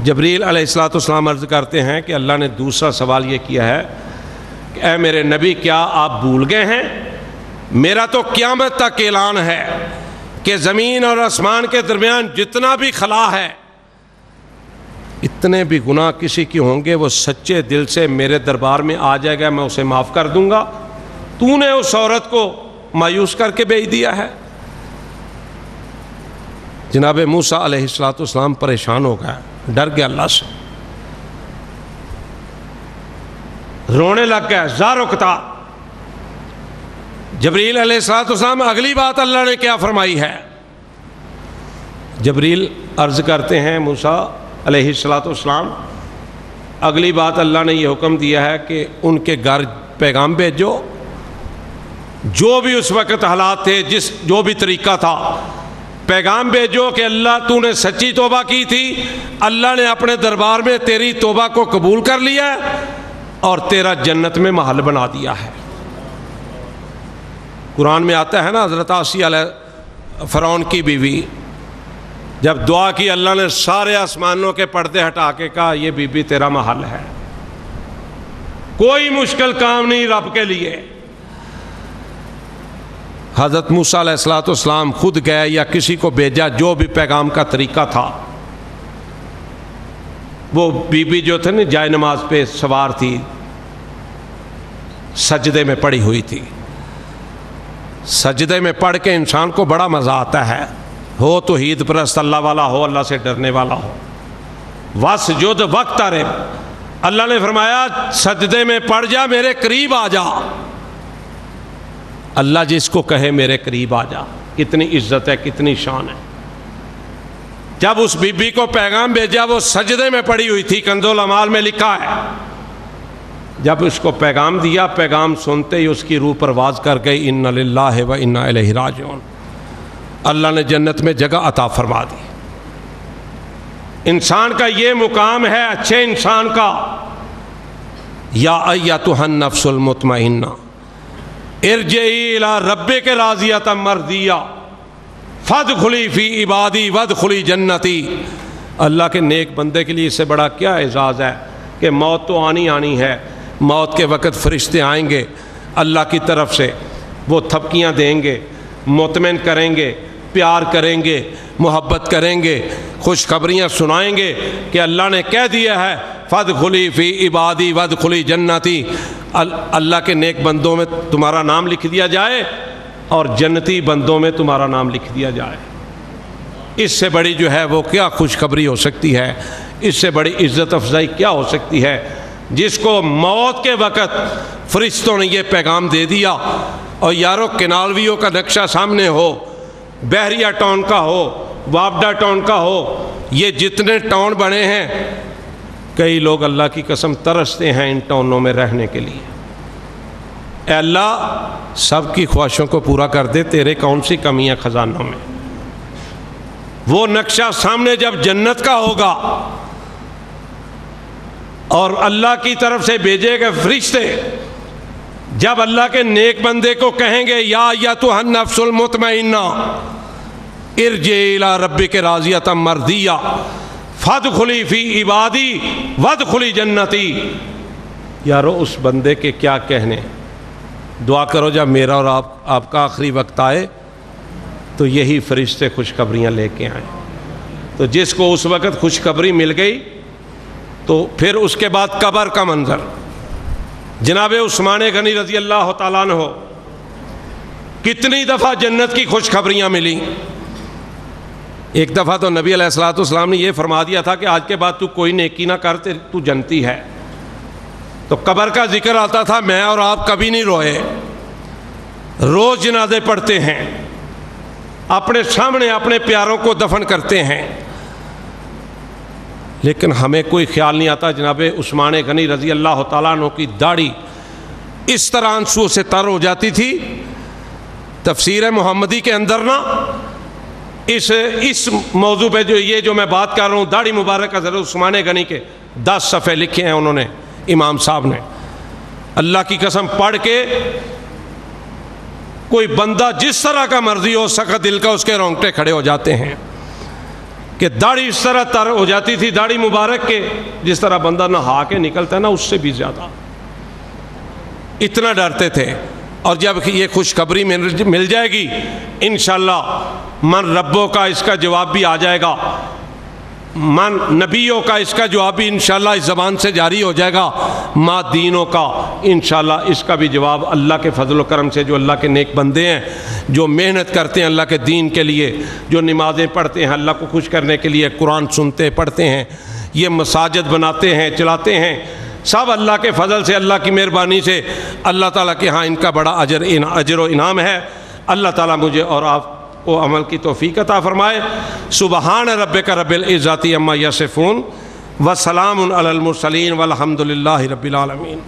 جبریل علیہ السلام عرض کرتے ہیں کہ اللہ نے دوسرا سوال یہ کیا ہے کہ اے میرے نبی کیا آپ بھول گئے ہیں؟ میرا تو قیامت تک اعلان ہے کہ زمین اور آسمان کے درمیان جتنا بھی خلا ہے، اتنے بھی گناہ کسی کی ہوں گے، وہ سچے دل سے میرے دربار میں آ جائے گا، میں اسے معاف کر دوں گا۔ تو نے اس عورت کو مایوس کر کے بھیج دیا ہے، جناب موسیٰ علیہ السلام پریشان ہو گیا، ڈر گیا اللہ سے، رونے لگ گیا، زا رکتا۔ جبریل علیہ السلام اگلی بات اللہ نے کیا فرمائی ہے؟ جبریل عرض کرتے ہیں موسیٰ علیہ السلام، اگلی بات اللہ نے یہ حکم دیا ہے کہ ان کے گھر پیغام بھیجو، جو بھی اس وقت حالات تھے، جو بھی طریقہ تھا، پیغام بھیجو کہ اللہ تو نے سچی توبہ کی تھی، اللہ نے اپنے دربار میں تیری توبہ کو قبول کر لیا ہے اور تیرا جنت میں محل بنا دیا ہے۔ قرآن میں آتا ہے نا، حضرت آسیہ علیہ فرعون کی بیوی جب دعا کی، اللہ نے سارے آسمانوں کے پردے ہٹا کے کہا یہ بی بی تیرا محل ہے، کوئی مشکل کام نہیں رب کے لیے۔ حضرت موسیٰ علیہ السلام خود گئے یا کسی کو بھیجا، جو بھی پیغام کا طریقہ تھا، وہ بی بی جو تھے نا جائے نماز پہ سوار تھی، سجدے میں پڑی ہوئی تھی۔ سجدے میں پڑھ کے انسان کو بڑا مزہ آتا ہے، ہو توحید پرست، اللہ والا ہو، اللہ سے ڈرنے والا ہو۔ واسجد واقترب، اللہ نے فرمایا سجدے میں پڑھ جا، میرے قریب آ جا۔ اللہ جس کو کہے میرے قریب آ جا، کتنی عزت ہے، کتنی شان ہے۔ جب اس بی بی کو پیغام بھیجا، وہ سجدے میں پڑی ہوئی تھی، کنز الاعمال میں لکھا ہے۔ جب اس کو پیغام دیا، پیغام سنتے ہی اس کی روح پرواز کر گئی، انا للہ و انا الیہ راجعون۔ اللہ نے جنت میں جگہ عطا فرما دی۔ انسان کا یہ مقام ہے، اچھے انسان کا، یا ایتھا النفس المطمئنہ ارجعی الی ربک راضیۃ مرضیہ فادخلی فی عبادی وادخلی جنتی۔ اللہ کے نیک بندے کے لیے اس سے بڑا کیا اعزاز ہے کہ موت تو آنی ہے، موت کے وقت فرشتے آئیں گے اللہ کی طرف سے، وہ تھپکیاں دیں گے، مطمئن کریں گے، پیار کریں گے، محبت کریں گے، خوشخبریاں سنائیں گے کہ اللہ نے کہہ دیا ہے فادخلی فی عبادی وادخلی جنتی، اللہ کے نیک بندوں میں تمہارا نام لکھ دیا جائے اور جنتی بندوں میں تمہارا نام لکھ دیا جائے۔ اس سے بڑی جو ہے وہ کیا خوشخبری ہو سکتی ہے، اس سے بڑی عزت افزائی کیا ہو سکتی ہے، جس کو موت کے وقت فرشتوں نے یہ پیغام دے دیا۔ اور یارو کنالویوں کا نقشہ سامنے ہو، بحریہ ٹاؤن کا ہو، وابڈا ٹاؤن کا ہو، یہ جتنے ٹاؤن بنے ہیں، کئی لوگ اللہ کی قسم ترستے ہیں ان ٹاؤنوں میں رہنے کے لیے۔ اے اللہ سب کی خواہشوں کو پورا کر دے، تیرے کون سی کمیاں خزانوں میں۔ وہ نقشہ سامنے جب جنت کا ہوگا اور اللہ کی طرف سے بھیجے گئے فرشتے جب اللہ کے نیک بندے کو کہیں گے یا ایتھا النفس المطمئنہ ارجعی الی ربک راضیۃ مرضیہ فادخلی فی عبادی وادخلی جنتی، یارو اس بندے کے کیا کہنے۔ دعا کرو جب میرا اور آپ کا آخری وقت آئے تو یہی فرشتے خوشخبریاں لے کے آئیں۔ تو جس کو اس وقت خوشخبری مل گئی تو پھر اس کے بعد قبر کا منظر، جناب عثمان غنی رضی اللہ تعالیٰ عنہ کتنی دفعہ جنت کی خوشخبریاں ملی۔ ایک دفعہ تو نبی علیہ السلام نے یہ فرما دیا تھا کہ آج کے بعد تو کوئی نیکی نہ کر، تو جنتی ہے۔ تو قبر کا ذکر آتا تھا، میں اور آپ کبھی نہیں روئے، روز جنازے پڑھتے ہیں، اپنے سامنے اپنے پیاروں کو دفن کرتے ہیں، لیکن ہمیں کوئی خیال نہیں آتا جناب عثمان غنی رضی اللہ تعالیٰ عنہ کی داڑھی اس طرح آنسو سے تر ہو جاتی تھی۔ تفسیر محمدی کے اندر نا اس موضوع پہ جو میں بات کر رہا ہوں، داڑھی مبارک حضرت عثمان غنی کے 10 صفحے لکھے ہیں انہوں نے، امام صاحب نے۔ اللہ کی قسم پڑھ کے کوئی بندہ جس طرح کا مرضی ہو سکا دل کا، اس کے رونگٹے کھڑے ہو جاتے ہیں کہ داڑھی اس طرح تر ہو جاتی تھی داڑھی مبارک کے، جس طرح بندہ نہا کے نکلتا ہے نا، اس سے بھی زیادہ اتنا ڈرتے تھے۔ اور جب یہ خوشخبری مل جائے گی انشاءاللہ من ربوں کا اس کا جواب بھی آ جائے گا من نبیوں کا اس کا جواب بھی انشاءاللہ اس زبان سے جاری ہو جائے گا، ما دینوں کا انشاءاللہ اس کا بھی جواب اللہ کے فضل و کرم سے، جو اللہ کے نیک بندے ہیں، جو محنت کرتے ہیں اللہ کے دین کے لیے، جو نمازیں پڑھتے ہیں اللہ کو خوش کرنے کے لیے، قرآن سنتے پڑھتے ہیں، یہ مساجد بناتے ہیں چلاتے ہیں، سب اللہ کے فضل سے، اللہ کی مہربانی سے اللہ تعالیٰ کے ہاں ان کا بڑا اجر و انعام ہے۔ اللہ تعالیٰ مجھے اور آپ کو عمل کی توفیق عطا فرمائے۔ سبحان ربک رب العزت عما یصفون وسلام علی المرسلین والحمد للہ رب العالمین۔